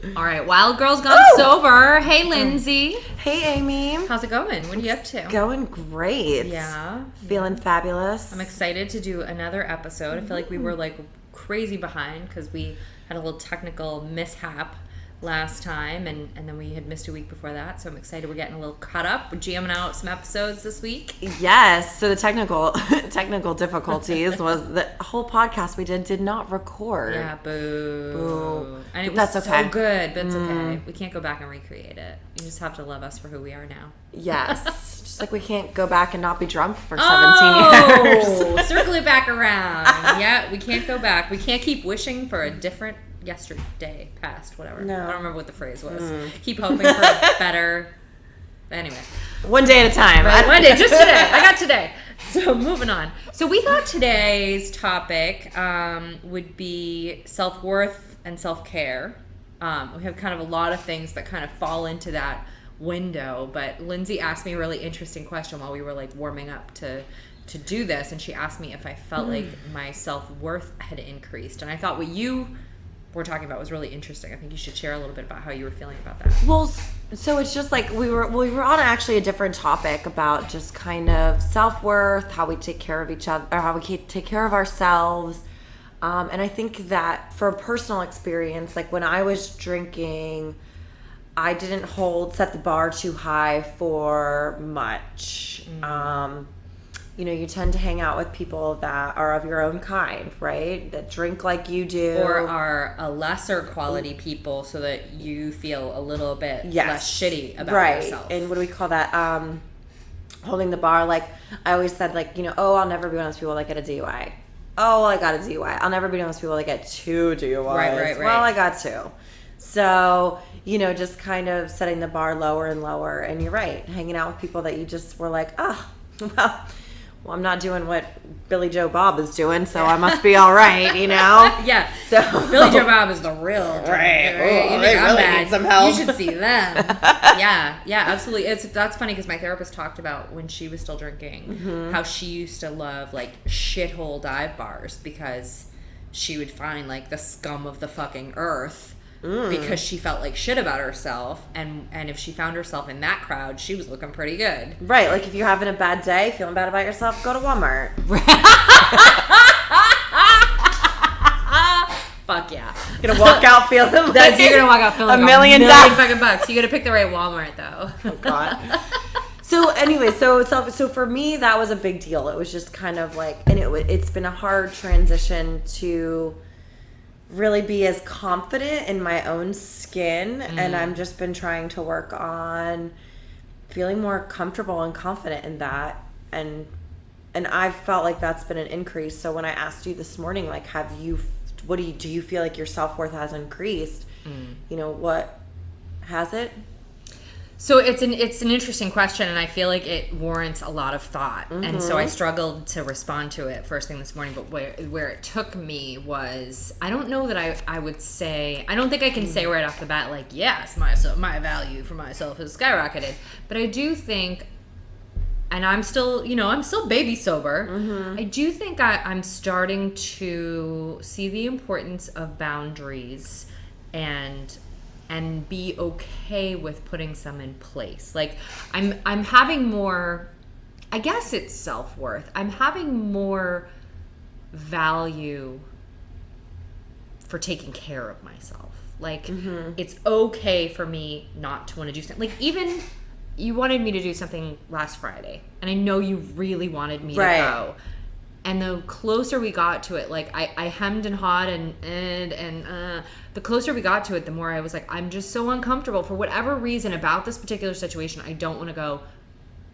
All right, Wild Girls Gone Sober. Hey, Lindsay. Hey, Amy. How's it going? What are you up to? Going great. Yeah. Feeling fabulous. I'm excited to do another episode. I feel like we were like crazy behind because we had a little technical mishap last time, and then we had missed a week before that, so I'm excited we're getting a little caught up. We're jamming out some episodes this week. Yes, so the technical difficulties was the whole podcast we did not record. Yeah, boo. And it was That's okay. so good, but it's okay. We can't go back and recreate it. You just have to love us for who we are now. Yes. Just like we can't go back and not be drunk for 17 years. Circle it back around. Yeah, we can't go back. We can't keep wishing for a different yesterday, past, whatever. No. I don't remember what the phrase was. Keep hoping for a better. Anyway. One day at a time. Right, one day, just today. I got today. So moving on. So we thought today's topic would be self-worth and self-care. We have kind of a lot of things that kind of fall into that window, but Lindsay asked me a really interesting question while we were like warming up to do this, and she asked me if I felt like my self-worth had increased, and I thought what you were talking about was really interesting. I think you should share a little bit about how you were feeling about that. Well, so it's just like we were on actually a different topic about just kind of self-worth, how we take care of each other, or how we take care of ourselves. And I think that for a personal experience, like when I was drinking, I didn't set the bar too high for much. You tend to hang out with people that are of your own kind, right? That drink like you do. Or are a lesser quality people so that you feel a little bit less shitty about yourself. And what do we call that? Holding the bar. Like, I always said, like, I'll never be one of those people that get a DUI. Oh, I got a DUI. I'll never be one of those people that get 2 DUIs. Right. Well, I got 2. So, just kind of setting the bar lower and lower. And you're right. Hanging out with people that you just were like, well, I'm not doing what Billy Joe Bob is doing, so I must be all right, Yeah. So Billy Joe Bob is the real right. Oh, they really need some help. You should see them. Yeah, absolutely. That's funny because my therapist talked about when she was still drinking how she used to love like shithole dive bars because she would find like the scum of the fucking earth. Because she felt like shit about herself, and if she found herself in that crowd, she was looking pretty good. Right, like if you're having a bad day, feeling bad about yourself, go to Walmart. Fuck yeah. You're gonna walk out feeling like you're gonna walk out feeling $1 like million fucking bucks. You gotta pick the right Walmart though. Oh god. So anyway, so for me that was a big deal. It was just kind of like, and it's been a hard transition to really be as confident in my own skin, and I've just been trying to work on feeling more comfortable and confident in that, and I've felt like that's been an increase. So when I asked you this morning, like, do you feel like your self-worth has increased? What has it? So it's an interesting question, and I feel like it warrants a lot of thought. And so I struggled to respond to it first thing this morning, but where it took me was, I don't know that I would say, I don't think I can say right off the bat, like, yes, my value for myself has skyrocketed. But I do think, and I'm still baby sober, I do think I'm starting to see the importance of boundaries and be okay with putting some in place. Like I'm having more, I guess it's self-worth. I'm having more value for taking care of myself. Like it's okay for me not to want to do something. Like even you wanted me to do something last Friday, and I know you really wanted me to go. And the closer we got to it, like I hemmed and hawed and the closer we got to it, the more I was like, I'm just so uncomfortable for whatever reason about this particular situation. I don't want to go.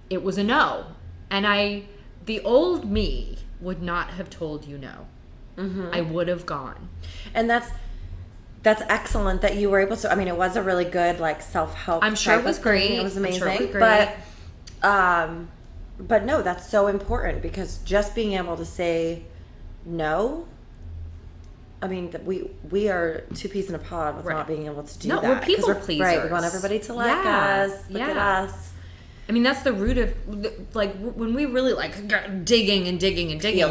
It was a no. And the old me would not have told you no. I would have gone. And that's excellent that you were able to. I mean, it was a really good like self-help. I'm sure it was great. It was amazing. I'm sure it was great. But no, that's so important, because just being able to say no, I mean, we are 2 peas in a pod with not being able to do that. No, we're people pleasers. Right, we want everybody to like us, look at us. I mean, that's the root of, like, when we really, like, got digging,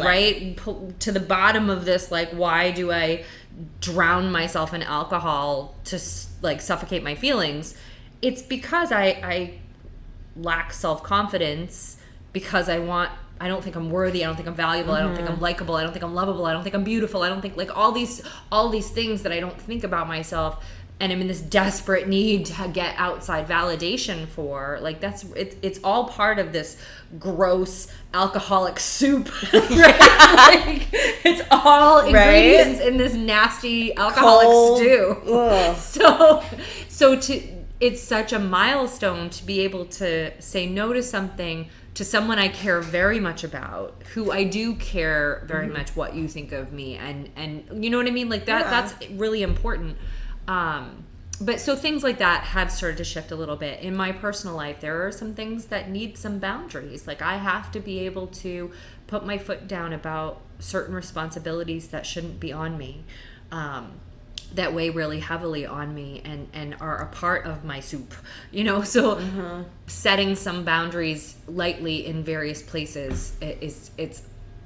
right? To the bottom of this, like, why do I drown myself in alcohol to like suffocate my feelings, it's because I lack self-confidence, because I don't think I'm worthy, I don't think I'm valuable, I don't think I'm likable, I don't think I'm lovable, I don't think I'm beautiful, I don't think, like, all these things that I don't think about myself, and I'm in this desperate need to get outside validation for. Like, it's all part of this gross alcoholic soup, right? Like, it's all ingredients in this nasty alcoholic stew. It's such a milestone to be able to say no to something, to someone I care very much about, who I do care very much what you think of me, and you know what I mean? Like, that's really important. But so things like that have started to shift a little bit. In my personal life, there are some things that need some boundaries. Like, I have to be able to put my foot down about certain responsibilities that shouldn't be on me, that weigh really heavily on me and are a part of my soup, you know? So setting some boundaries lightly in various places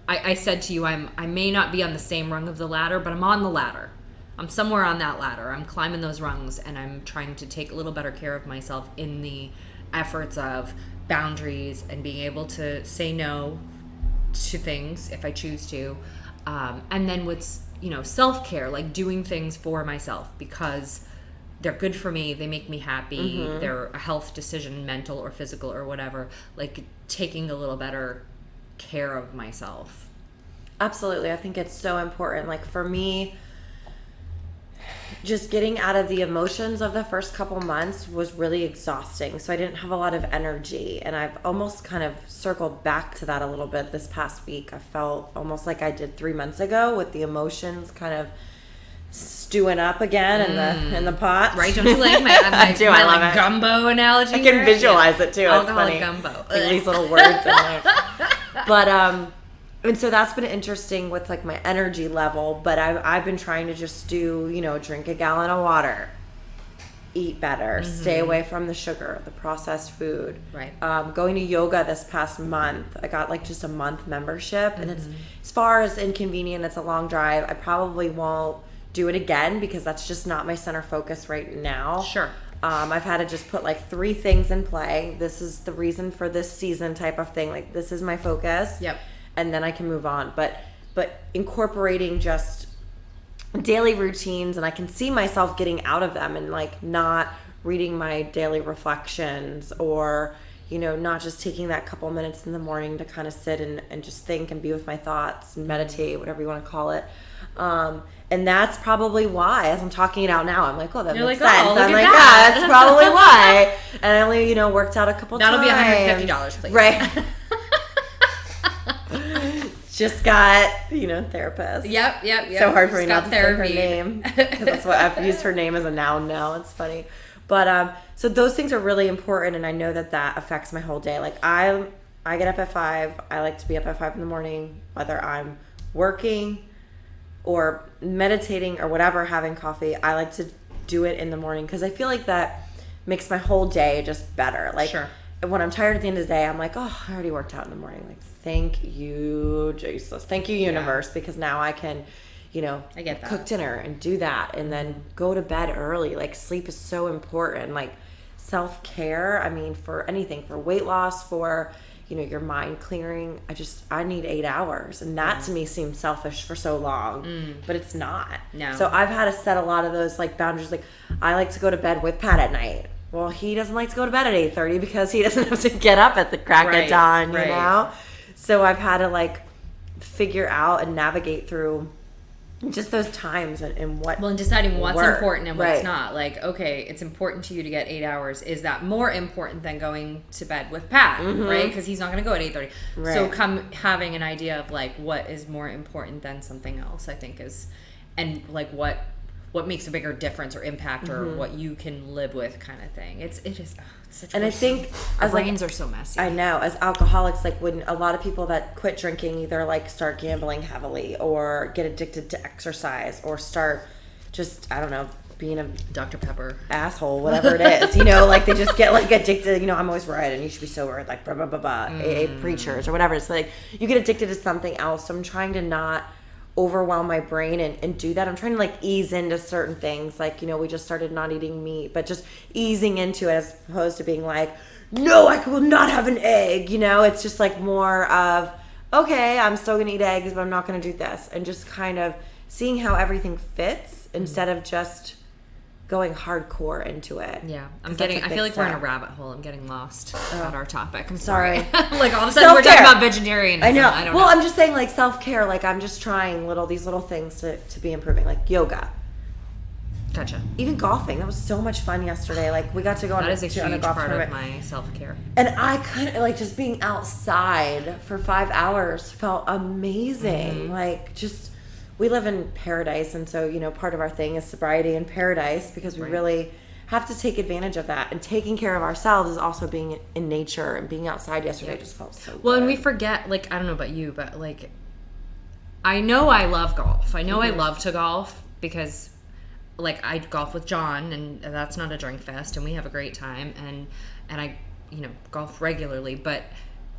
I said to you, I may not be on the same rung of the ladder, but I'm on the ladder. I'm somewhere on that ladder. I'm climbing those rungs, and I'm trying to take a little better care of myself in the efforts of boundaries and being able to say no to things if I choose to. And then with, self-care, like doing things for myself because they're good for me, they make me happy, they're a health decision, mental or physical or whatever, like taking a little better care of myself. Absolutely. I think it's so important. Like, for me, just getting out of the emotions of the first couple months was really exhausting. So I didn't have a lot of energy, and I've almost kind of circled back to that a little bit this past week. I felt almost like I did 3 months ago, with the emotions kind of stewing up again in the pot. Right? Don't you like my I love it. Gumbo analogy? I can visualize it too. Alcoholic it's funny. gumbo. Like these little words in there. But and so that's been interesting with like my energy level. But I've been trying to just do, drink a gallon of water, eat better, stay away from the sugar, the processed food. Right. Going to yoga this past month, I got like just a month membership, and it's, as far as inconvenient, it's a long drive. I probably won't do it again because that's just not my center focus right now. Sure. I've had to just put like 3 things in play. This is the reason for this season type of thing. Like, this is my focus. Yep. And then I can move on. But incorporating just daily routines, and I can see myself getting out of them and like not reading my daily reflections, or not just taking that couple minutes in the morning to kind of sit and just think and be with my thoughts and meditate, whatever you want to call it. And that's probably why, as I'm talking it out now, I'm like, oh, that makes sense. Oh, I'm like, yeah, that's probably why. And I only, worked out a couple That'll times. Be $150, please. Right. Just got, therapist. Yep. So hard for me not to therapy. say her name, because that's what I've used her name as a noun now. It's funny. But so those things are really important, and I know that affects my whole day. Like, I get up at 5. I like to be up at 5 in the morning, whether I'm working or meditating or whatever, having coffee. I like to do it in the morning because I feel like that makes my whole day just better. Like, sure. When I'm tired at the end of the day, I'm like, oh, I already worked out in the morning. Like, thank you, Jesus. Thank you, universe, because now I can, I get that. Cook dinner and do that, and then go to bed early. Like, sleep is so important. Like, self-care, I mean, for anything, for weight loss, for, your mind clearing, I need 8 hours. And that to me seems selfish for so long, but it's not. No. So I've had to set a lot of those like boundaries. Like, I like to go to bed with Pat at night. Well, he doesn't like to go to bed at 8:30 because he doesn't have to get up at the crack of dawn, you know? So I've had to like figure out and navigate through just those times and what. Well, and deciding what's important and what's right. not. Like, okay, it's important to you to get 8 hours. Is that more important than going to bed with Pat, right? Because he's not going to go at 8:30. Right. So having an idea of like what is more important than something else, I think is, and like what makes a bigger difference or impact or what you can live with, kind of thing. It is such. And I think our brains are so messy. I know, as alcoholics, like when a lot of people that quit drinking either like start gambling heavily or get addicted to exercise or start just, I don't know, being a Dr. Pepper asshole, whatever it is, like they just get like addicted. I'm always right and you should be sober, like blah blah blah blah. AA preachers or whatever. It's like you get addicted to something else. So I'm trying to not overwhelm my brain and do that. I'm trying to like ease into certain things. Like, you know, we just started not eating meat, but just easing into it as opposed to being like, no, I will not have an egg. You know, it's just like more of, okay, I'm still going to eat eggs, but I'm not going to do this. And just kind of seeing how everything fits instead of just going hardcore into it. Yeah. I feel like we're in a rabbit hole. I'm getting lost about our topic. I'm sorry. Like all of a sudden we're talking about vegetarianism. I know. I don't know. I'm just saying like self-care. Like I'm just trying these little things to be improving. Like yoga. Gotcha. Even golfing. That was so much fun yesterday. Like we got to go on a huge golf part tournament. of my self-care. And I couldn't, like, just being outside for 5 hours felt amazing. Mm-hmm. Like just, we live in paradise, and so, you know, part of our thing is sobriety in paradise because we really have to take advantage of that. And taking care of ourselves is also being in nature, and being outside yesterday just felt so good. And we forget, like, I don't know about you, but, like, I know I love golf. I know I love to golf because, like, I golf with John, and that's not a drink fest, and we have a great time, and I, you know, golf regularly, but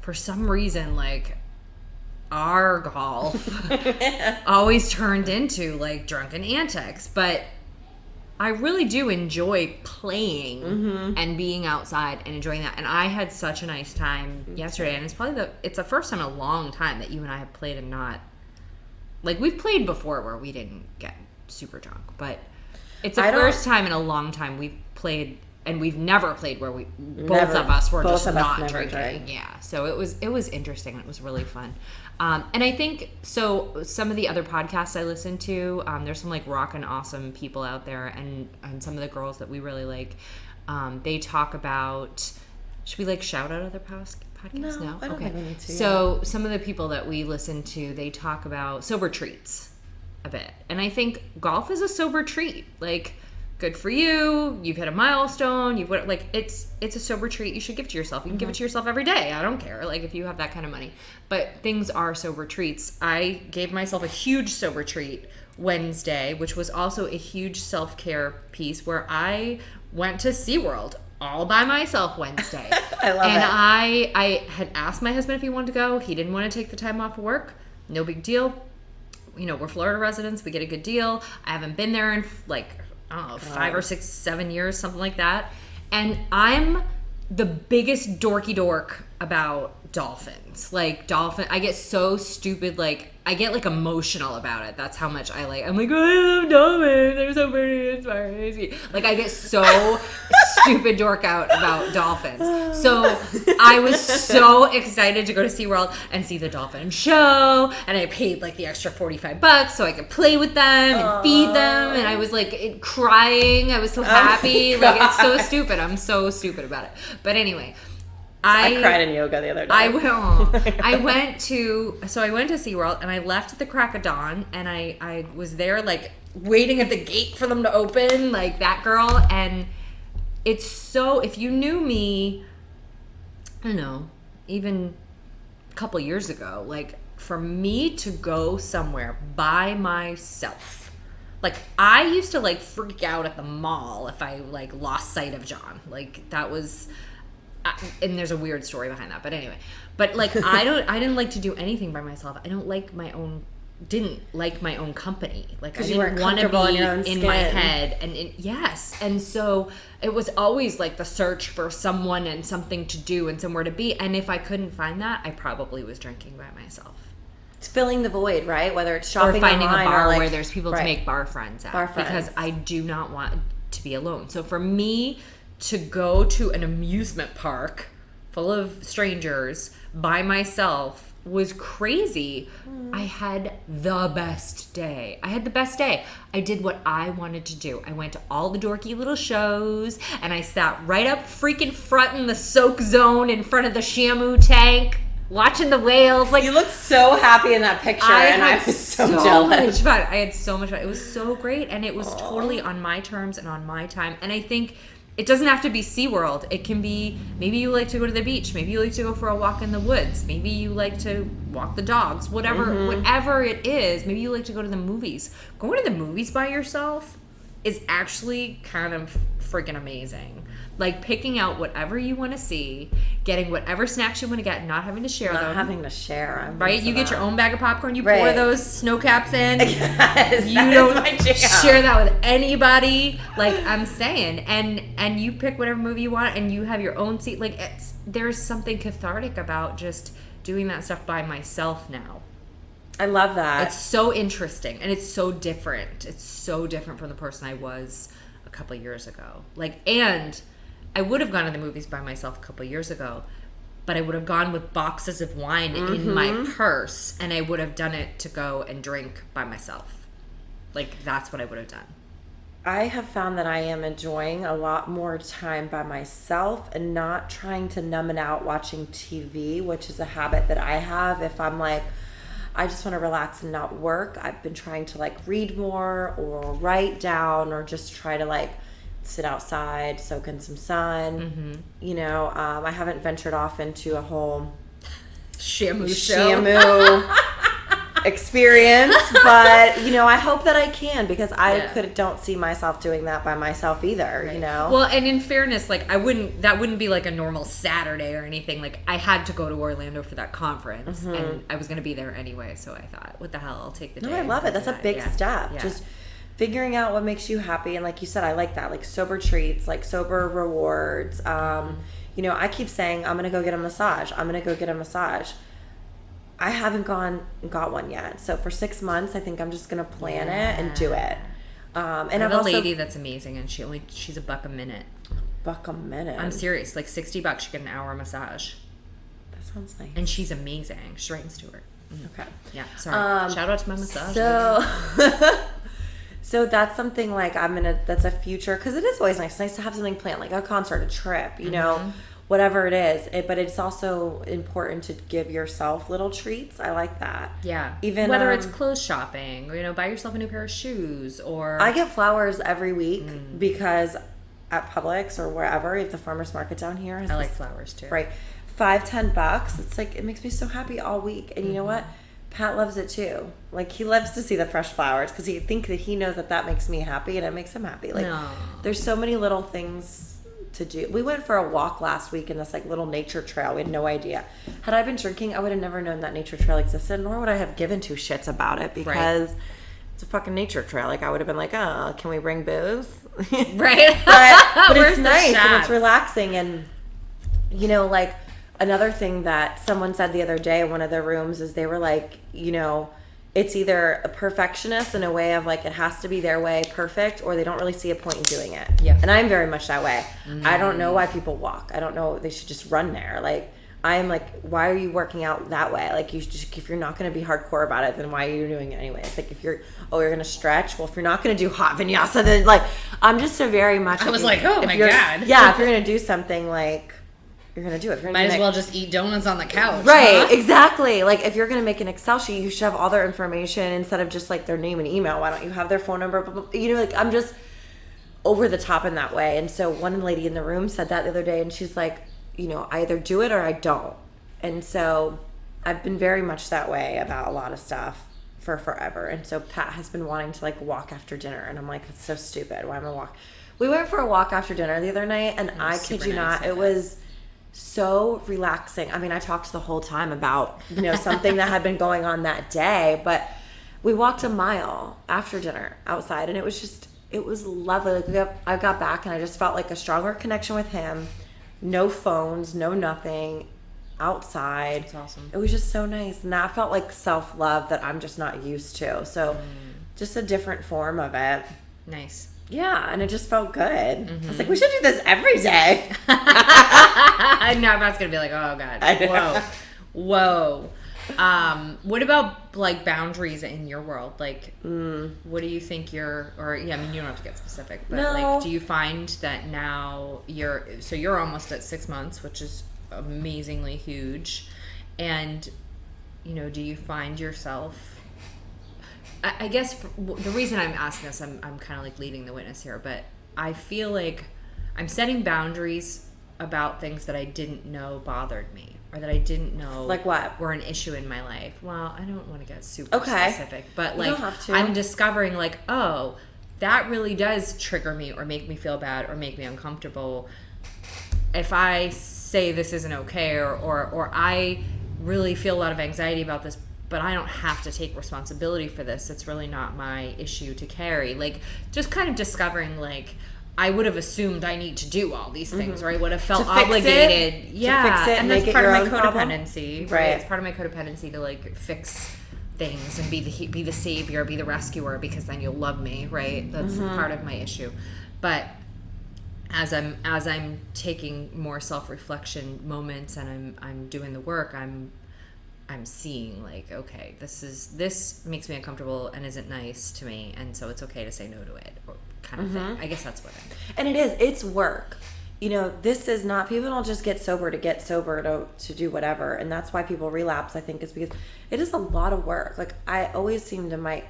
for some reason, like, our golf always turned into like drunken antics, but I really do enjoy playing and being outside and enjoying that. And I had such a nice time yesterday, and it's the first time in a long time that you and I have played and not, like, we've played before where we didn't get super drunk, but it's the first time in a long time we've played, and we've never played where both of us were just not drinking. Yeah, so it was interesting. It was really fun. And I think, so some of the other podcasts I listen to, there's some like rockin' awesome people out there, and some of the girls that we really like, they talk about, should we like shout out other podcasts? No? I don't think we need to. So some of the people that we listen to, they talk about sober treats a bit. And I think golf is a sober treat. Like, good for you. You've hit a milestone. It's a sober treat. You should give to yourself. You can give it to yourself every day. I don't care. Like, if you have that kind of money. But things are sober treats. I gave myself a huge sober treat Wednesday, which was also a huge self-care piece, where I went to SeaWorld all by myself Wednesday. I love it. And I had asked my husband if he wanted to go. He didn't want to take the time off of work. No big deal. You know, we're Florida residents. We get a good deal. I haven't been there in like, I don't know, 5 or 6, 7 years, something like that. And I'm the biggest dorky dork about dolphins. Like, I get so stupid, like, I get, like, emotional about it. That's how much I'm like, oh, I love dolphins. They're so pretty and smart. Like, I get so stupid dork out about dolphins. So I was so excited to go to SeaWorld and see the dolphin show. And I paid, like, the extra $45 so I could play with them and feed them. And I was, like, crying. I was so happy. Like, it's so stupid. I'm so stupid about it. But anyway, I cried in yoga the other day. I went to SeaWorld, and I left at the crack of dawn, and I was there, like, waiting at the gate for them to open, like that girl. And it's so, if you knew me, I don't know, even a couple years ago, like, for me to go somewhere by myself, like, I used to, like, freak out at the mall if I, like, lost sight of John. Like, that was... and there's a weird story behind that, but anyway. But like, I didn't like to do anything by myself. I didn't like my own company. Like, I didn't want to be in my head. And yes, and so it was always like the search for someone and something to do and somewhere to be. And if I couldn't find that, I probably was drinking by myself. It's filling the void, right? Whether it's shopping or finding online a bar or like, where there's people to make bar friends at. Because I do not want to be alone. So for me to go to an amusement park full of strangers by myself was crazy. I had the best day. I did what I wanted to do. I went to all the dorky little shows, and I sat right up freaking front in the soak zone in front of the Shamu tank, watching the whales. Like, you looked so happy in that picture, and I was so jealous. I had so much fun. It was so great, and it was totally on my terms and on my time. And I think it doesn't have to be SeaWorld. It can be, maybe you like to go to the beach. Maybe you like to go for a walk in the woods. Maybe you like to walk the dogs. Whatever it is. Maybe you like to go to the movies. Going to the movies by yourself is actually kind of freaking amazing. Like picking out whatever you want to see, getting whatever snacks you want to get, not having to share them. Not having to share. Right? You get your own bag of popcorn, you Right. pour those snow caps in. Yes, you don't share that with anybody. Like I'm saying. And you pick whatever movie you want and you have your own seat. Like there's something cathartic about just doing that stuff by myself now. I love that. It's so interesting and it's so different. It's so different from the person I was a couple of years ago. Like, and I would have gone to the movies by myself a couple of years ago, but I would have gone with boxes of wine in my purse, and I would have done it to go and drink by myself. Like, that's what I would have done. I have found that I am enjoying a lot more time by myself and not trying to numb it out watching TV, which is a habit that I have. If I'm like, I just want to relax and not work, I've been trying to like read more or write down or just try to like sit outside, soak in some sun. You know, I haven't ventured off into a whole Shamu experience, but you know, I hope that I can, because I don't see myself doing that by myself either. Right. You know, well, and in fairness, like that wouldn't be like a normal Saturday or anything. Like I had to go to Orlando for that conference, and I was going to be there anyway, so I thought, what the hell, I'll take the day. No, I love it. That's a big step. Just figuring out what makes you happy, and like you said, I like that, like sober treats, like sober rewards. You know, I keep saying I'm gonna go get a massage. I haven't gone and got one yet, so for 6 months I think I'm just gonna plan it and do it. And I have a lady that's amazing, and she's $1 a minute. $1 a minute. I'm serious, like $60, you get an hour massage. That sounds nice. And she's amazing. She's right in Stewart. Okay. Yeah. Sorry. Shout out to my massage. So that's something like that's a future, because it is always nice. It's nice to have something planned, like a concert, a trip, you know, whatever it is. But it's also important to give yourself little treats. I like that. Yeah. Even whether it's clothes shopping, or, you know, buy yourself a new pair of shoes, or I get flowers every week because at Publix or wherever, if the farmer's market down here has like flowers too. Right. $5-10. It's like, it makes me so happy all week. And you know what? Pat loves it too. Like, he loves to see the fresh flowers because he knows that makes me happy and it makes him happy. Like, there's so many little things to do. We went for a walk last week in this like little nature trail. We had no idea. Had I been drinking, I would have never known that nature trail existed, nor would I have given two shits about it, because it's a fucking nature trail. Like, I would have been like, oh, can we bring booze? Right. but it's nice and it's relaxing. And, you know, like, another thing that someone said the other day in one of their rooms is they were like, you know, it's either a perfectionist in a way of like it has to be their way perfect, or they don't really see a point in doing it. Yeah. And I'm very much that way. I don't know why people walk. I don't know. They should just run there. Like, I'm like, why are you working out that way? Like, if you're not going to be hardcore about it, then why are you doing it anyways? Like, if you're going to stretch, well, if you're not going to do hot vinyasa, then like, I'm just a very much. I was like, oh my God. Yeah. If you're going to do something, like, you're going to do it. Might as well just eat donuts on the couch. Right, exactly. Like, if you're going to make an Excel sheet, you should have all their information instead of just, like, their name and email. Why don't you have their phone number? Blah, blah, blah. You know, like, I'm just over the top in that way. And so one lady in the room said that the other day, and she's like, you know, I either do it or I don't. And so I've been very much that way about a lot of stuff for forever. And so Pat has been wanting to, like, walk after dinner. And I'm like, it's so stupid. Why am I walk? We went for a walk after dinner the other night, and I kid you not, it was so relaxing. I mean, I talked the whole time about, you know, something that had been going on that day, but we walked a mile after dinner outside, and it was lovely. Like, I got back and I just felt like a stronger connection with him. No phones, no nothing, outside. That's awesome. It was just so nice, and that felt like self-love that I'm just not used to. So just a different form of it. Nice. Yeah, and it just felt good. I was like, we should do this every day. Now Matt's going to be like, oh, God. Whoa. What about, like, boundaries in your world? Like, what do you think I mean, you don't have to get specific, but, like, do you find that now you're almost at 6 months, which is amazingly huge, and, you know, do you find yourself... I guess the reason I'm asking this, I'm kind of like leading the witness here, but I feel like I'm setting boundaries about things that I didn't know bothered me, or that I didn't know like what were an issue in my life. Well, I don't want to get super specific, but you like I'm discovering like, oh, that really does trigger me or make me feel bad or make me uncomfortable. If I say this isn't okay, or I really feel a lot of anxiety about this, but I don't have to take responsibility for this, it's really not my issue to carry. Like, just kind of discovering, like, I would have assumed I need to do all these things, or I would have felt obligated. To fix it, and make that's it part your of my own problem. codependency, Right. It's part of my codependency to, like, fix things and be the savior, be the rescuer, because then you'll love me, right? That's part of my issue. But as I'm taking more self-reflection moments and I'm doing the work, I'm seeing, like, okay, this makes me uncomfortable and isn't nice to me, and so it's okay to say no to it, or kind of thing. I guess that's what And it's work. You know, this is not, people don't just get sober to do whatever. And that's why people relapse, I think, is because it is a lot of work. Like, I always seem to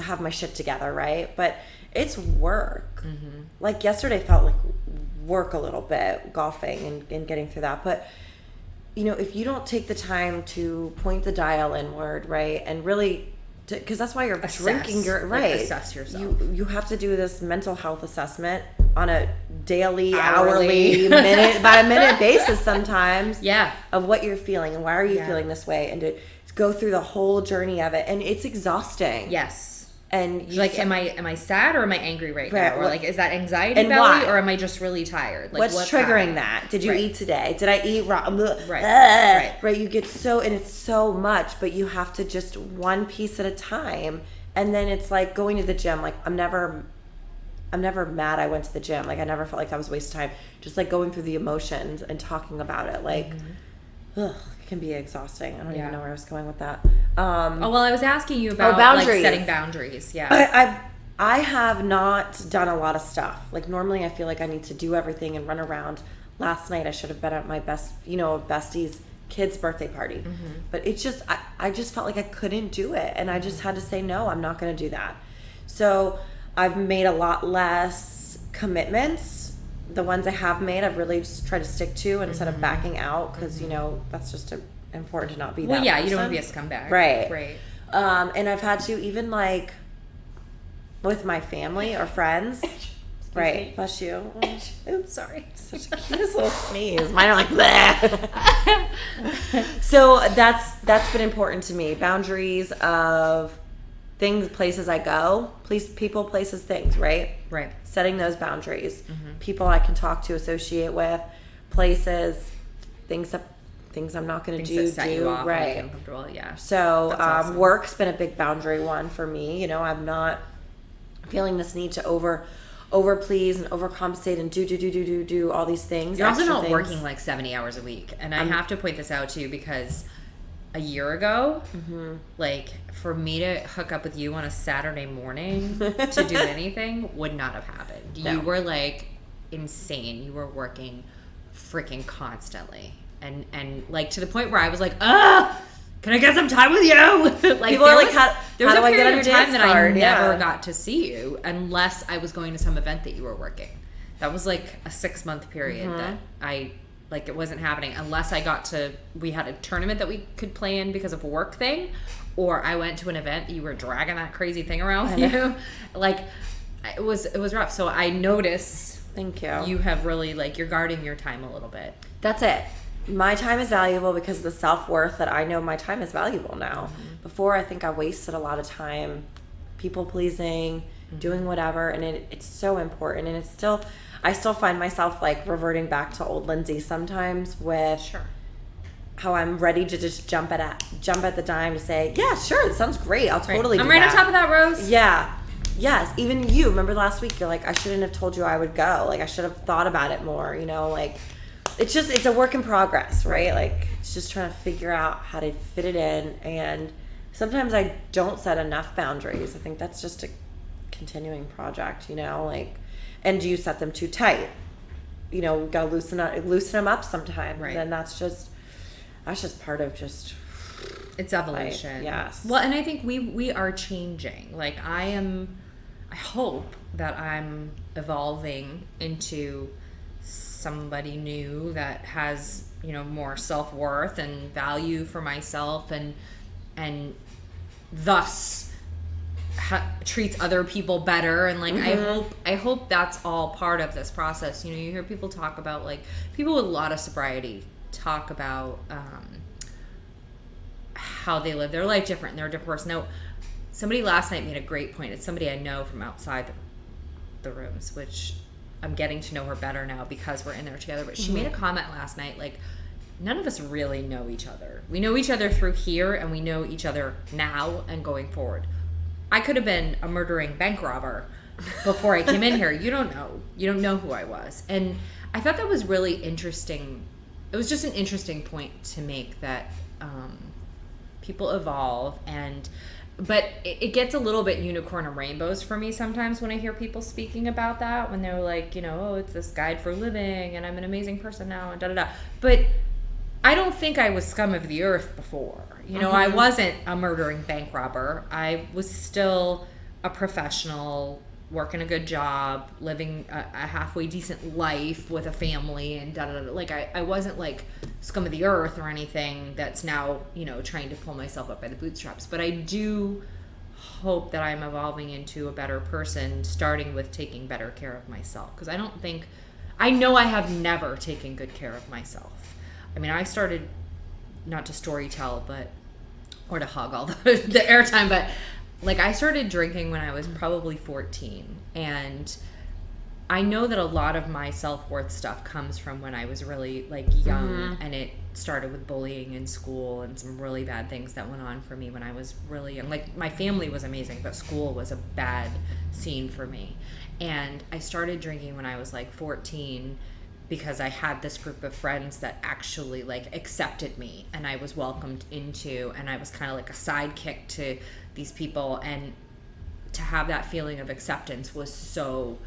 have my shit together, right? But it's work. Like, yesterday felt like work a little bit, golfing and getting through that. But, you know, if you don't take the time to point the dial inward, right? And really, because that's why you're drinking your, right? Like, assess yourself. You have to do this mental health assessment on a daily, hourly, minute by minute basis sometimes. Yeah. Of what you're feeling and why are you feeling this way, and to go through the whole journey of it, and it's exhausting. Yes. And like, am I sad or am I angry right now? Or, like, is that anxiety and belly, why? or am I just really tired? Like, what's triggering that? Did you eat today? Did I eat wrong? Right. Right. You get so, and it's so much, but you have to just one piece at a time. And then it's like going to the gym. Like, I'm never mad I went to the gym. Like, I never felt like that was a waste of time. Just like going through the emotions and talking about it. Like, ugh, it can be exhausting. I don't even know where I was going with that. Well, I was asking you about boundaries. like setting boundaries. Yeah. I have not done a lot of stuff. Like, normally I feel like I need to do everything and run around. Last night I should have been at my bestie's kid's birthday party. But it's just, I just felt like I couldn't do it. And I just had to say, no, I'm not going to do that. So I've made a lot less commitments. The ones I have made, I've really just tried to stick to instead of backing out, because, you know, that's just important to not be that person. You don't want to be a scumbag. Right. And I've had to, even like with my family or friends. Right. Bless you. Oops, sorry. Such a cute little sneeze. Mine are like that. So that's been important to me. Boundaries of things, places I go, people, places, things, right? Right. Setting those boundaries. People I can talk to, associate with, places, things I'm not going to do. That set you off, right. Make you uncomfortable. Yeah. So awesome. Work's been a big boundary one for me. You know, I'm not feeling this need to over please and overcompensate and do all these things. You're also not working like 70 hours a week. And I have to point this out to you, because a year ago, like, for me to hook up with you on a Saturday morning to do anything would not have happened. No. You were like insane. You were working freaking constantly. And like, to the point where I was like, can I get some time with you? Like, people are like, how do I get on your time dance that card? I never got to see you unless I was going to some event that you were working. That was like a 6-month period that it wasn't happening unless we had a tournament that we could play in because of a work thing, or I went to an event that you were dragging that crazy thing around with you. Like, it was rough. So I notice. Thank you. You have really, like, you're guarding your time a little bit. That's it. My time is valuable because of the self-worth that I know my time is valuable now. Before, I think I wasted a lot of time people-pleasing, doing whatever, and it's so important. And I still find myself, like, reverting back to old Lindsay sometimes with how I'm ready to just jump at the dime to say, yeah, sure, it sounds great. I'll totally do I'm right that. on top of that, Rose. Yeah. Yes. Even you, remember last week, you're like, I shouldn't have told you I would go. Like, I should have thought about it more, you know, like, it's a work in progress, right? Like, it's just trying to figure out how to fit it in. And sometimes I don't set enough boundaries. I think that's just a continuing project, you know, like, and do you set them too tight? You know, we gotta loosen them up sometimes. Right. And that's just part of just, it's evolution. Life. Yes. Well, and I think we are changing. Like, I hope that I'm evolving into somebody new that has, you know, more self-worth and value for myself, and thus treats other people better, and like I hope that's all part of this process. You know, you hear people talk about, like, people with a lot of sobriety talk about how they live their life different, and they're a different person. Now, somebody last night made a great point. It's somebody I know from outside the rooms, which I'm getting to know her better now because we're in there together. But she made a comment last night, like, none of us really know each other. We know each other through here, and we know each other now and going forward. I could have been a murdering bank robber before I came in here. You don't know. You don't know who I was. And I thought that was really interesting. It was just an interesting point to make, that people evolve, but it gets a little bit unicorn and rainbows for me sometimes when I hear people speaking about that, when they're like, you know, oh, it's this guide for living, and I'm an amazing person now, and da-da-da. But I don't think I was scum of the earth before. You know, I wasn't a murdering bank robber. I was still a professional, working a good job, living a halfway decent life with a family, and da-da-da. Like, I wasn't like scum of the earth or anything that's now, you know, trying to pull myself up by the bootstraps. But I do hope that I'm evolving into a better person, starting with taking better care of myself. Because I know I have never taken good care of myself. I mean, I started, not to story tell, or to hog all the airtime, but like, I started drinking when I was probably 14. And I know that a lot of my self-worth stuff comes from when I was really, like, young, and it started with bullying in school and some really bad things that went on for me when I was really young. Like, my family was amazing, but school was a bad scene for me. And I started drinking when I was like 14, because I had this group of friends that actually, like, accepted me, and I was welcomed into, and I was kind of like a sidekick to these people, and to have that feeling of acceptance was so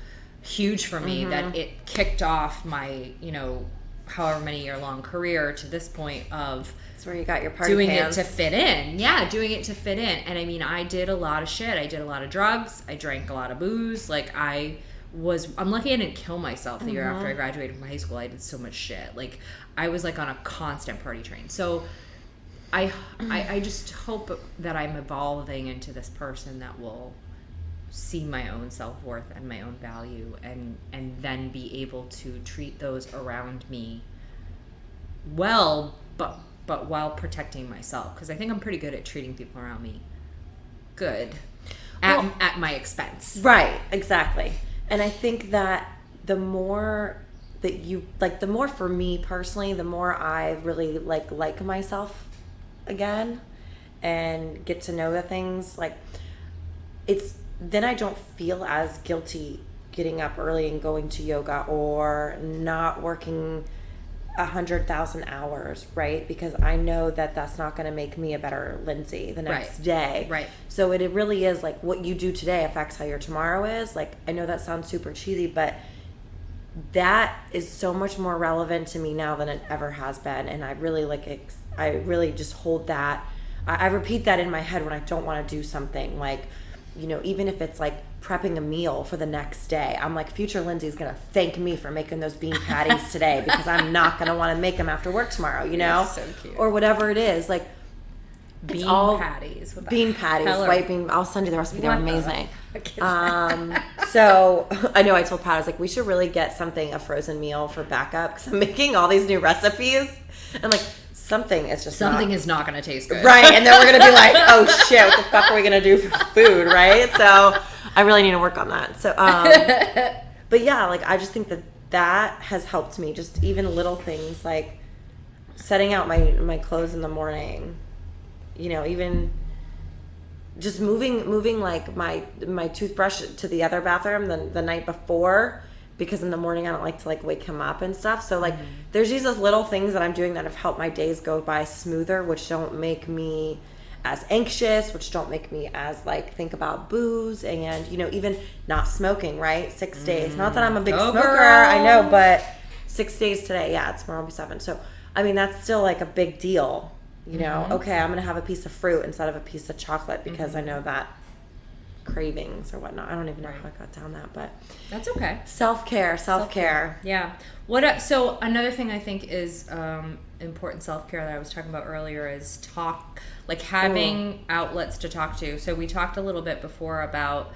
huge for me that it kicked off my, you know, however many year long career to this point of that's where you got your party doing pants. it to fit in. Yeah, doing it to fit in. And I mean, I did a lot of shit. I did a lot of drugs. I drank a lot of booze. Like, I'm lucky I didn't kill myself the year after I graduated from high school. I did so much shit. Like, I was like on a constant party train. So I just hope that I'm evolving into this person that will see my own self-worth and my own value, and then be able to treat those around me well, but while protecting myself. Because I think I'm pretty good at treating people around me good at my expense. Right, exactly. And I think that the more that you, like, the more for me personally, the more I really like myself again and get to know the things, like, then I don't feel as guilty getting up early and going to yoga, or not working 100,000 hours, right? Because I know that that's not going to make me a better Lindsay the next day. Right. So it really is like, what you do today affects how your tomorrow is. Like, I know that sounds super cheesy, but that is so much more relevant to me now than it ever has been. And I really I really just hold that. I repeat that in my head when I don't want to do something, like, you know, even if it's like prepping a meal for the next day. I'm like, future Lindsay's going to thank me for making those bean patties today, because I'm not going to want to make them after work tomorrow, you know? So cute. Or whatever it is. Like, Bean patties. White bean. I'll send you the recipe. They're amazing. So I know I told Pat, I was like, we should really get a frozen meal for backup, because I'm making all these new recipes. And like, something is not going to taste good. Right. And then we're going to be like, oh shit, what the fuck are we going to do for food? Right. So I really need to work on that. So, but yeah, like, I just think that has helped me. Just even little things like setting out my clothes in the morning, you know, even just moving like my toothbrush to the other bathroom the night before, because in the morning I don't like to like wake him up and stuff. So like, there's these little things that I'm doing that have helped my days go by smoother, which don't make me as anxious, which don't make me as like think about booze, and, you know, even not smoking, right? 6 days. Not that I'm a big smoker, girl. I know, but 6 days today. Yeah, tomorrow will be 7. So, I mean, that's still like a big deal, you know? Okay, I'm going to have a piece of fruit instead of a piece of chocolate, because I know that cravings or whatnot. I don't even know how I got down that, but that's okay. Self-care. Yeah. So another thing I think is important self-care that I was talking about earlier is having outlets to talk to. So we talked a little bit before about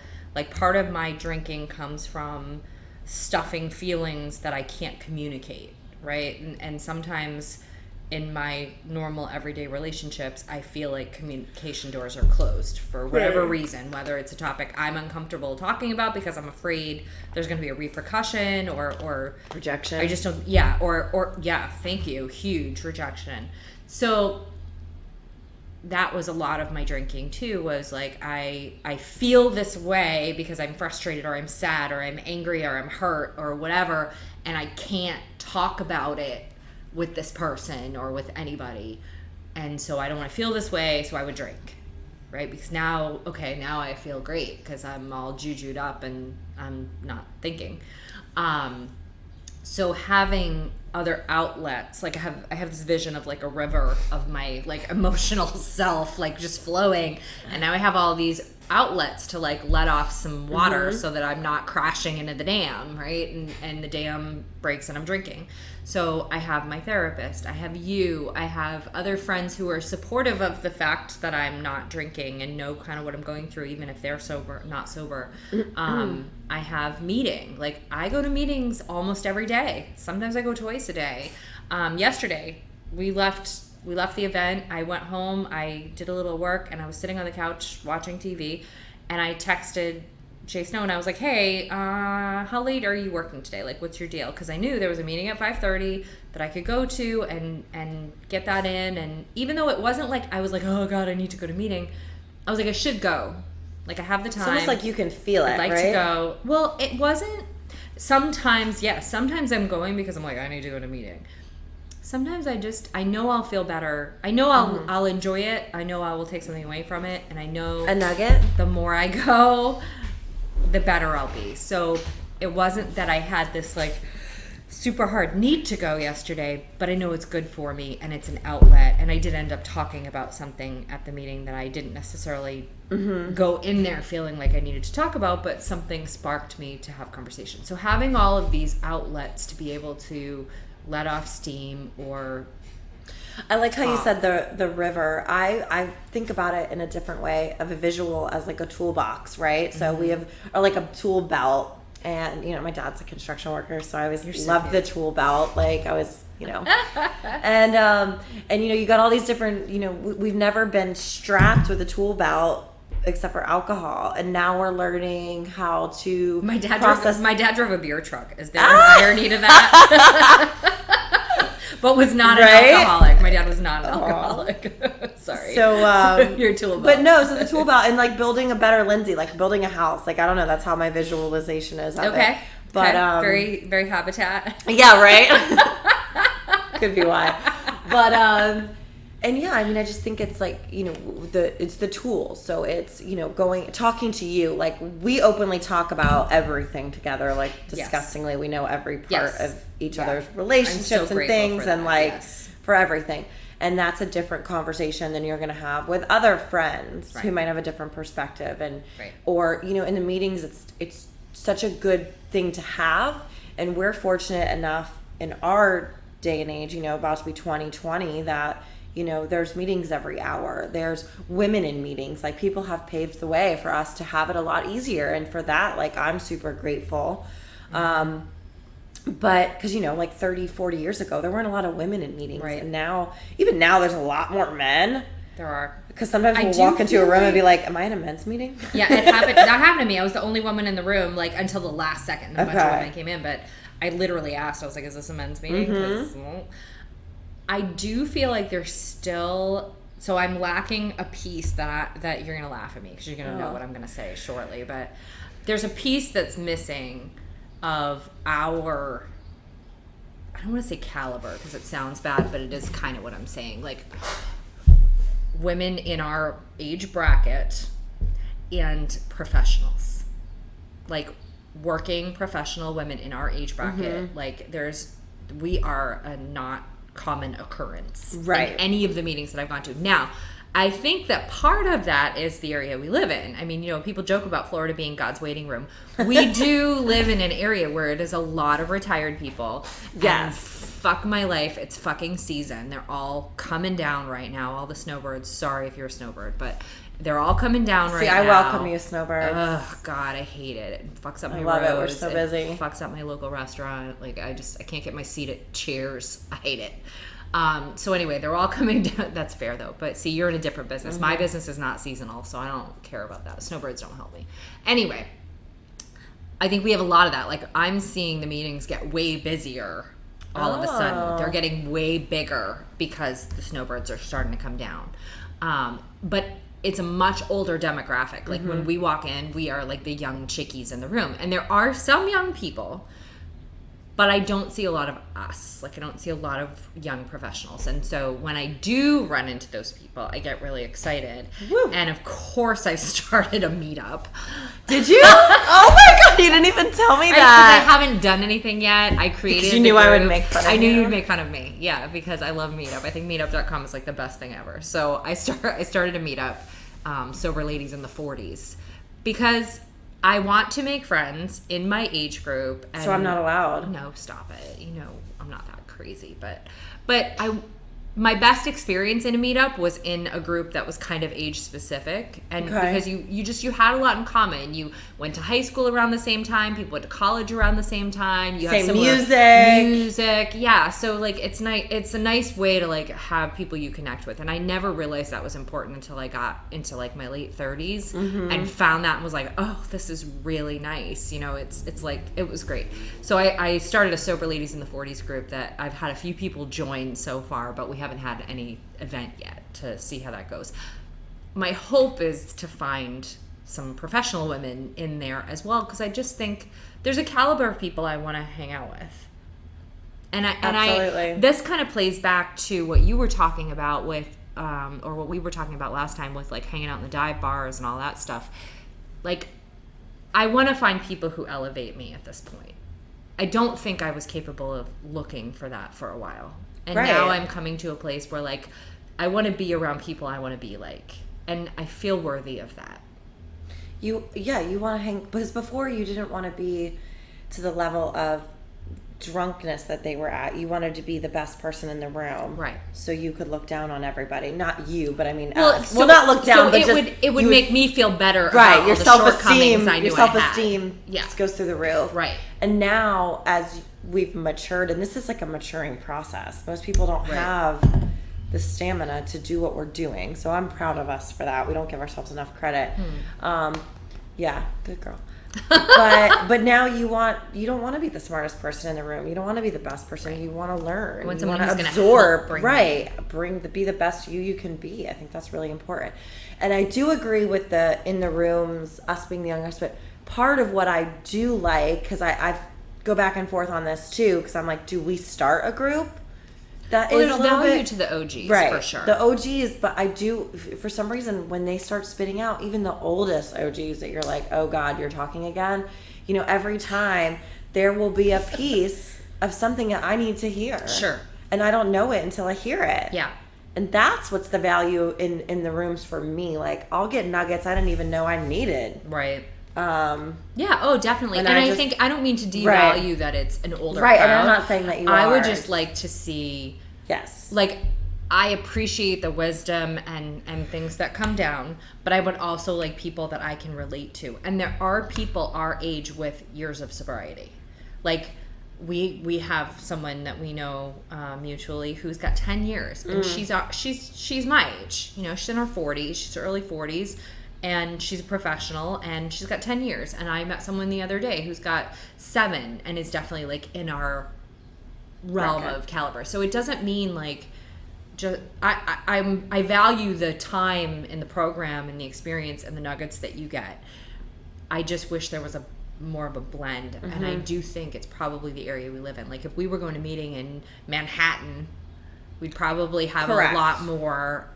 part of my drinking comes from stuffing feelings that I can't communicate, right? And sometimes in my normal everyday relationships, I feel like communication doors are closed for whatever reason, whether it's a topic I'm uncomfortable talking about because I'm afraid there's going to be a repercussion or rejection. I just don't, or thank you, huge rejection. So that was a lot of my drinking too, was I feel this way because I'm frustrated or I'm sad or I'm angry or I'm hurt or whatever, and I can't talk about it with this person or with anybody, and so I don't want to feel this way, so I would drink, right? Because now I feel great because I'm all jujued up and I'm not thinking. So having other outlets, I have this vision of a river of my emotional self just flowing, and now I have all these outlets to let off some water so that I'm not crashing into the dam, right? And the dam breaks and I'm drinking. So I have my therapist, I have you, I have other friends who are supportive of the fact that I'm not drinking and know kind of what I'm going through, even if they're not sober. I have meeting. I go to meetings almost every day. Sometimes I go twice a day. Yesterday, we left the event. I went home, I did a little work, and I was sitting on the couch watching TV, and I texted Jay Snow, and I was like, hey, how late are you working today? What's your deal? Because I knew there was a meeting at 5:30 that I could go to and get that in. And even though it wasn't I was oh God, I need to go to a meeting, I was I should go. I have the time. It's almost you can feel it, I'd like right? to go. Well, it wasn't. Sometimes, yes. Sometimes I'm going because I'm I need to go to a meeting. Sometimes I know I'll feel better. I know I'll enjoy it. I know I will take something away from it. And I know a nugget. The more I go, the better I'll be. So it wasn't that I had this super hard need to go yesterday, but I know it's good for me and it's an outlet. And I did end up talking about something at the meeting that I didn't necessarily go in there feeling like I needed to talk about, but something sparked me to have conversation. So having all of these outlets to be able to let off steam or I like how you said the river. I think about it in a different way, of a visual as a toolbox, right? So we have a tool belt, and my dad's a construction worker, so I always loved the tool belt. I was, and you got all these different, we've never been strapped with a tool belt except for alcohol, and now we're learning how to process. My dad drove a beer truck. Is there an irony to that? But was not an alcoholic. My dad was not an alcoholic. Sorry. So your tool belt. But no, so the tool belt and building a better Lindsay, building a house. I don't know. That's how my visualization is of it. But very, very Habitat. Yeah, right. Could be why. But and yeah, I just think it's it's the tool. So it's talking to you. We openly talk about everything together, disgustingly. Yes. We know every part of each other's relationships and things, and for everything. And that's a different conversation than you're going to have with other friends who might have a different perspective, and or in the meetings, it's such a good thing to have. And we're fortunate enough in our day and age, about to be 2020, that there's meetings every hour. There's women in meetings. People have paved the way for us to have it a lot easier. And for that, I'm super grateful. But because, 30, 40 years ago, there weren't a lot of women in meetings. Right. And now, even now, there's a lot more men. There are. Because sometimes we'll walk into a room and be like, am I in a men's meeting? Yeah, that happened to me. I was the only woman in the room, until the last second. A bunch of women came in. But I literally asked, I was like, is this a men's meeting? Because I do feel like there's still, so I'm lacking a piece that you're going to laugh at me because you're going to know what I'm going to say shortly, but there's a piece that's missing of our, I don't want to say caliber because it sounds bad, but it is kind of what I'm saying. Women in our age bracket and professionals, working professional women in our age bracket, we are a not common occurrence in any of the meetings that I've gone to. Now, I think that part of that is the area we live in. I mean, people joke about Florida being God's waiting room. We do live in an area where it is a lot of retired people. Yes. Fuck my life. It's fucking season. They're all coming down right now. All the snowbirds. Sorry if you're a snowbird, but they're all coming down right now. See, I welcome you, snowbirds. Oh, God, I hate it. It fucks up my roads. I love it. We're so busy. It fucks up my local restaurant. Like, I can't get my seat at Cheers. I hate it. So anyway, they're all coming down. That's fair though. But see, you're in a different business. My business is not seasonal, so I don't care about that. Snowbirds don't help me. Anyway, I think we have a lot of that. Like, I'm seeing the meetings get way busier all of a sudden. They're getting way bigger because the snowbirds are starting to come down. But it's a much older demographic. Like, when we walk in, we are like the young chickies in the room. And there are some young people, but I don't see a lot of us. Like, I don't see a lot of young professionals. And so when I do run into those people, I get really excited. Woo. And of course, I started a meetup. Did you? Oh my God, you didn't even tell me that. I haven't done anything yet. I created because you knew I would make fun of you. I knew you'd make fun of me. Yeah, because I love Meetup. I think meetup.com is like the best thing ever. So I started a meetup, Sober Ladies in the 40s, because I want to make friends in my age group. And so I'm not allowed. No, stop it. I'm not that crazy, but my best experience in a meetup was in a group that was kind of age specific, and because you had a lot in common. You went to high school around the same time. People went to college around the same time. You have music, yeah. So like it's nice. It's a nice way to like have people you connect with. And I never realized that was important until I got into like my late 30s and found that and was like, oh, this is really nice. It's like it was great. So I started a Sober Ladies in the 40s group that I've had a few people join so far, but we haven't had any event yet to see how that goes. My hope is to find some professional women in there as well, because I just think there's a caliber of people I want to hang out with. Absolutely. This kind of plays back to what you were talking about with, or what we were talking about last time with like hanging out in the dive bars and all that stuff. Like, I want to find people who elevate me at this point. I don't think I was capable of looking for that for a while. And now I'm coming to a place where, like, I want to be around people I want to be like. And I feel worthy of that. You want to hang... Because before, you didn't want to be to the level of drunkenness that they were at. You wanted to be the best person in the room. Right. So you could look down on everybody. Not you, but I mean us. So, not look down, but it would make me feel better right, about your all self-esteem, the shortcomings I knew your self-esteem just goes through the roof. Right. And now, as we've matured, and this is like a maturing process. Most people don't have the stamina to do what we're doing. So I'm proud of us for that. We don't give ourselves enough credit. Yeah, good girl. but now you don't want to be the smartest person in the room. You don't want to be the best person. You want to learn. You want to absorb. Be the best you can be. I think that's really important. And I do agree with the in the rooms, us being the youngest, but part of what I do like, because I go back and forth on this too, because I'm like, do we start a group? There's value to the OGs, for sure. The OGs, but I do, for some reason, when they start spitting out, even the oldest OGs that you're like, oh God, you're talking again. Every time there will be a piece of something that I need to hear. Sure. And I don't know it until I hear it. Yeah. And that's what's the value in the rooms for me. Like, I'll get nuggets I didn't even know I needed. Right. Definitely. And I think I don't mean to devalue that it's an older crowd. And I'm not saying that you are. I would just like to see. Yes. Like, I appreciate the wisdom and things that come down, but I would also like people that I can relate to. And there are people our age with years of sobriety. Like, we have someone that we know mutually who's got 10 years, and she's my age. She's in her 40s, she's early 40s. And she's a professional, and she's got 10 years. And I met someone the other day who's got 7 and is definitely, like, in our realm of caliber. So it doesn't mean, like, just I value the time in the program and the experience and the nuggets that you get. I just wish there was more of a blend. And I do think it's probably the area we live in. Like, if we were going to meeting in Manhattan, we'd probably have a lot more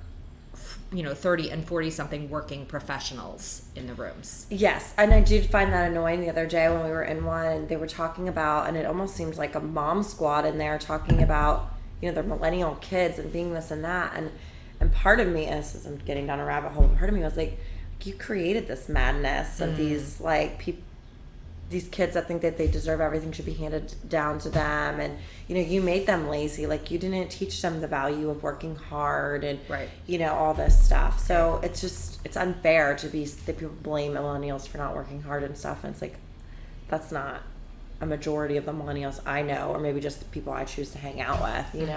30 and 40 something working professionals in the rooms. Yes. And I did find that annoying the other day when we were in one, and they were talking about, and it almost seemed like a mom squad in there talking about, their millennial kids and being this and that. And And part of me, as I'm getting down a rabbit hole, part of me was like, you created this madness of these like people, these kids that think that they deserve everything should be handed down to them, and you made them lazy. Like, you didn't teach them the value of working hard and all this stuff. So it's unfair that people blame millennials for not working hard and stuff, and it's like, that's not a majority of the millennials I know, or maybe just the people I choose to hang out with,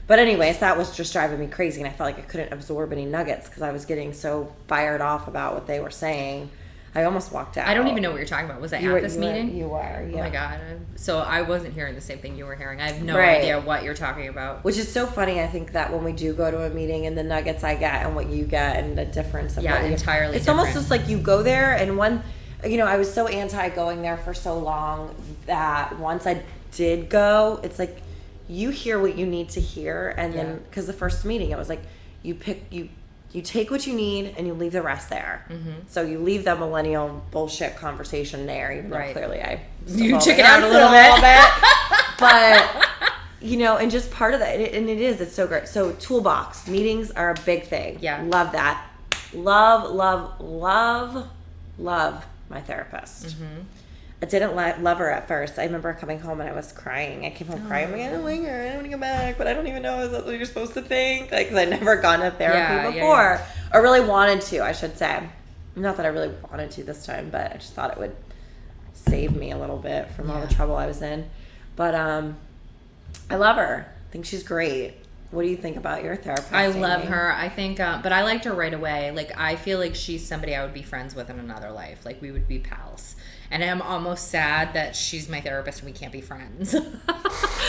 But anyways, that was just driving me crazy, and I felt like I couldn't absorb any nuggets because I was getting so fired off about what they were saying. I almost walked out. I don't even know what you're talking about. Was that at this meeting? You were, yeah. Oh my God. So I wasn't hearing the same thing you were hearing. I have no idea what you're talking about. Which is so funny. I think that when we do go to a meeting and the nuggets I get and what you get and the difference of entirely it's different. Almost just like you go there and I was so anti going there for so long that once I did go, it's like you hear what you need to hear, and then because the first meeting it was like you take what you need and you leave the rest there. So you leave the millennial bullshit conversation there, even though clearly you took it out a little bit. But and just part of that, it's so great. So toolbox meetings are a big thing. Love that. Love my therapist. I didn't love her at first. I remember coming home and I was crying. I came home crying. I'm like, I don't like her. I don't want to go back. But I don't even know, is that what you're supposed to think? Like, because I'd never gone to therapy before. Or really wanted to, I should say. Not that I really wanted to this time, but I just thought it would save me a little bit from all the trouble I was in. But I love her. I think she's great. What do you think about your therapist? I love her. I think, but I liked her right away. Like, I feel like she's somebody I would be friends with in another life. Like, we would be pals. And I'm almost sad that she's my therapist and we can't be friends.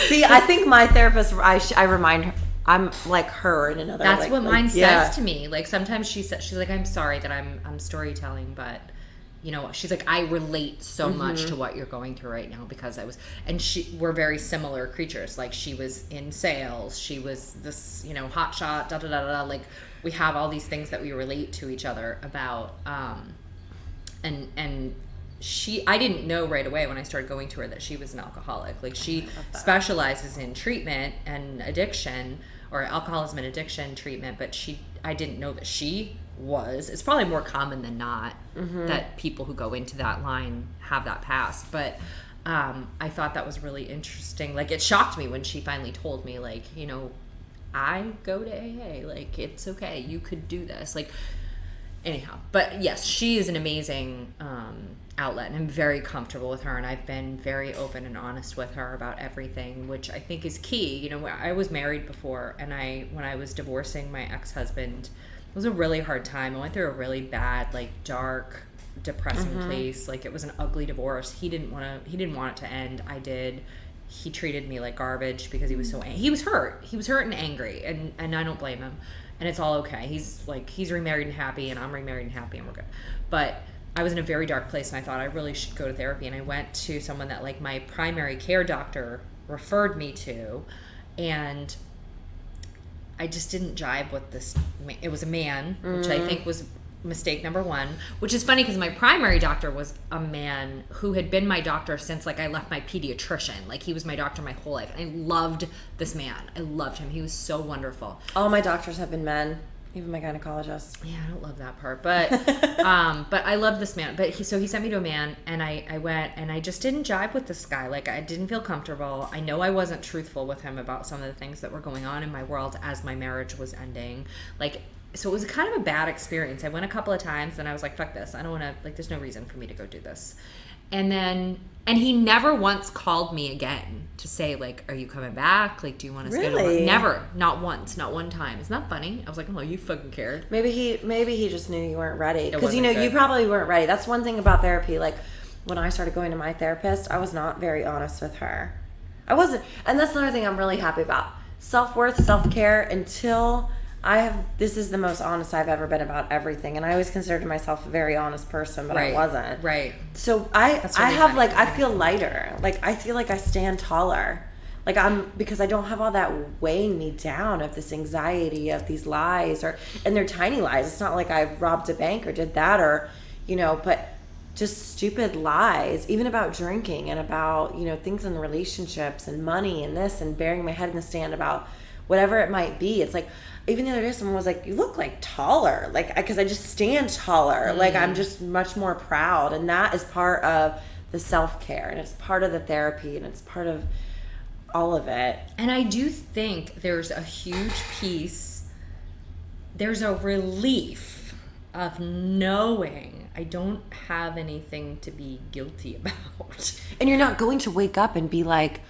See, I think my therapist, I remind her, I'm like her in another. That's what mine says to me. Like, sometimes she's like, I'm sorry that I'm storytelling, but she's like, I relate so much to what you're going through right now because we're very similar creatures. Like, she was in sales, she was this, hot shot, da da da da. Like, we have all these things that we relate to each other about, and I didn't know right away when I started going to her that she was an alcoholic. Like, she specializes in treatment and addiction, or alcoholism and addiction treatment, but I didn't know that she was. It's probably more common than not that people who go into that line have that past. But I thought that was really interesting. Like, it shocked me when she finally told me, like, I go to AA. Like, it's okay. You could do this. Like, anyhow. But yes, she is an amazing outlet, and I'm very comfortable with her, and I've been very open and honest with her about everything, which I think is key. I was married before, and when I was divorcing my ex-husband, it was a really hard time. I went through a really bad, like, dark, depressing place. Like, it was an ugly divorce. He didn't want it to end. I did. He treated me like garbage because he was so he was hurt. He was hurt and angry, and I don't blame him. And it's all okay. He's remarried and happy, and I'm remarried and happy, and we're good. But I was in a very dark place, and I thought I really should go to therapy. And I went to someone that, like, my primary care doctor referred me to, and I just didn't jive with this. It was a man, which I think was mistake number one, which is funny because my primary doctor was a man who had been my doctor since, like, I left my pediatrician. Like, he was my doctor my whole life. I loved this man. I loved him. He was so wonderful. All my doctors have been men. Even my gynecologist. Yeah, I don't love that part, but but I love this man. But he sent me to a man, and I went, and I just didn't jive with this guy. Like, I didn't feel comfortable. I know I wasn't truthful with him about some of the things that were going on in my world as my marriage was ending. Like, so it was kind of a bad experience. I went a couple of times, and I was like, fuck this. I don't want to, like, there's no reason for me to go do this. And he never once called me again to say, like, are you coming back? Like, do you want to schedule it? Never. Not once. Not one time. Isn't that funny? I was like, oh, you fucking cared. Maybe he just knew you weren't ready. Because, you probably weren't ready. That's one thing about therapy. Like, when I started going to my therapist, I was not very honest with her. I wasn't. And that's another thing I'm really happy about. Self-worth, self-care, until this is the most honest I've ever been about everything. And I always considered myself a very honest person, but I wasn't. Right. So I feel lighter. Like, I feel like I stand taller. Like, because I don't have all that weighing me down of this anxiety of these lies, and they're tiny lies. It's not like I robbed a bank or did that, or, but just stupid lies, even about drinking and about, things in relationships and money and this, and burying my head in the sand about whatever it might be. It's like, even the other day, someone was like, you look like taller. Like, because I just stand taller. Like, I'm just much more proud. And that is part of the self-care. And it's part of the therapy. And it's part of all of it. And I do think there's a huge piece. There's a relief of knowing I don't have anything to be guilty about. And you're not going to wake up and be like,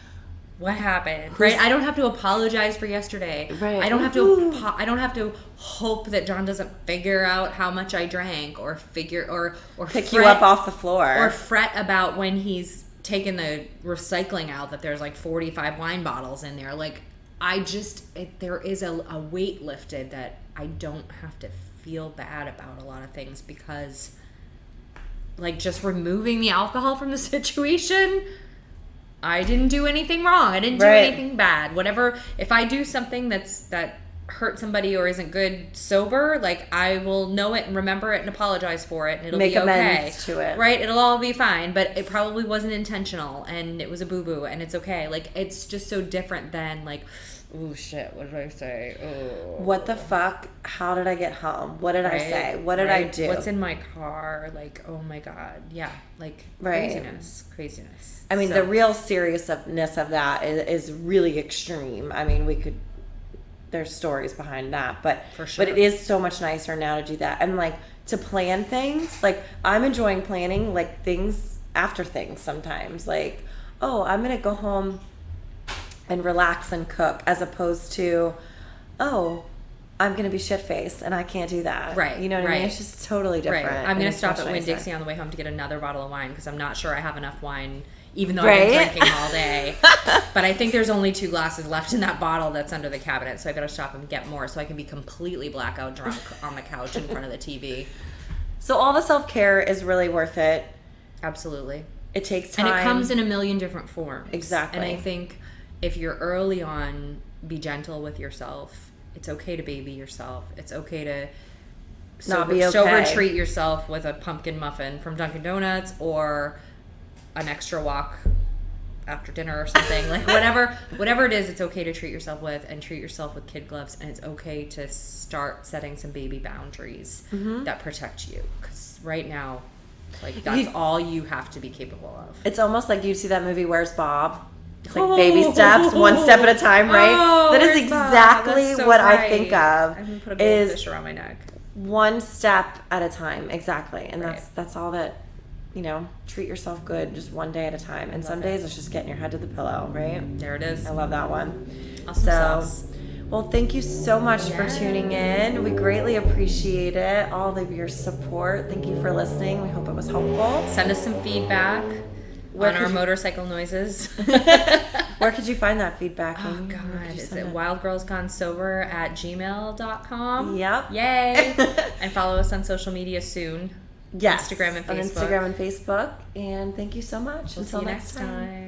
what happened? Right? I don't have to apologize for yesterday. Right. I don't have to hope that John doesn't figure out how much I drank or pick you up off the floor or fret about when he's taken the recycling out that there's like 45 wine bottles in there. Like, there is a weight lifted that I don't have to feel bad about a lot of things, because like just removing the alcohol from the situation, I didn't do anything wrong. I didn't do anything bad. Whatever, if I do something that hurt somebody or isn't good sober, like I will know it and remember it and apologize for it, and it'll be okay. Make amends to it. Right? It'll all be fine, but it probably wasn't intentional and it was a boo-boo and it's okay. Like, it's just so different than like, oh shit, what did I say? Oh. What the fuck? How did I get home? What did I say? What did I do? What's in my car? Like, oh my God. Yeah. Like, craziness. I mean, the real seriousness of that is really extreme. I mean, there's stories behind that, but for sure. But it is so much nicer now to do that. And like, to plan things, like I'm enjoying planning like things after things sometimes. Like, oh, I'm going to go home and relax and cook, as opposed to, oh, I'm going to be shit-faced and I can't do that. Right. You know what I mean? It's just totally different. Right. I'm going to stop at Winn-Dixie on the way home to get another bottle of wine, because I'm not sure I have enough wine, even though I've been drinking all day. But I think there's only 2 glasses left in that bottle that's under the cabinet, so I got to stop and get more so I can be completely blackout drunk on the couch in front of the TV. So all the self-care is really worth it. Absolutely. It takes time. And it comes in a million different forms. Exactly. And I think if you're early on, be gentle with yourself. It's okay to baby yourself. It's okay to sober treat yourself with a pumpkin muffin from Dunkin' Donuts or an extra walk after dinner or something. Like, whatever it is, it's okay to treat yourself with, and treat yourself with kid gloves. And it's okay to start setting some baby boundaries that protect you. Because right now, like, that's all you have to be capable of. It's almost like you see that movie, Where's Bob? It's like baby steps, one step at a time, right? That is exactly what I think of. I'm going to put a goldfish around my neck. One step at a time, exactly. And that's all that, treat yourself good, just one day at a time. And some days it's just getting your head to the pillow, right? There it is. I love that one. Awesome sauce. Well, thank you so much for tuning in. We greatly appreciate it, all of your support. Thank you for listening. We hope it was helpful. Send us some feedback on our motorcycle noises. Where could you find that feedback? Oh, God. Is it wildgirlsgonesober@gmail.com? Yep. Yay. And follow us on social media soon. Yes. Instagram and Facebook. On Instagram and Facebook. And thank you so much. We'll see you next time.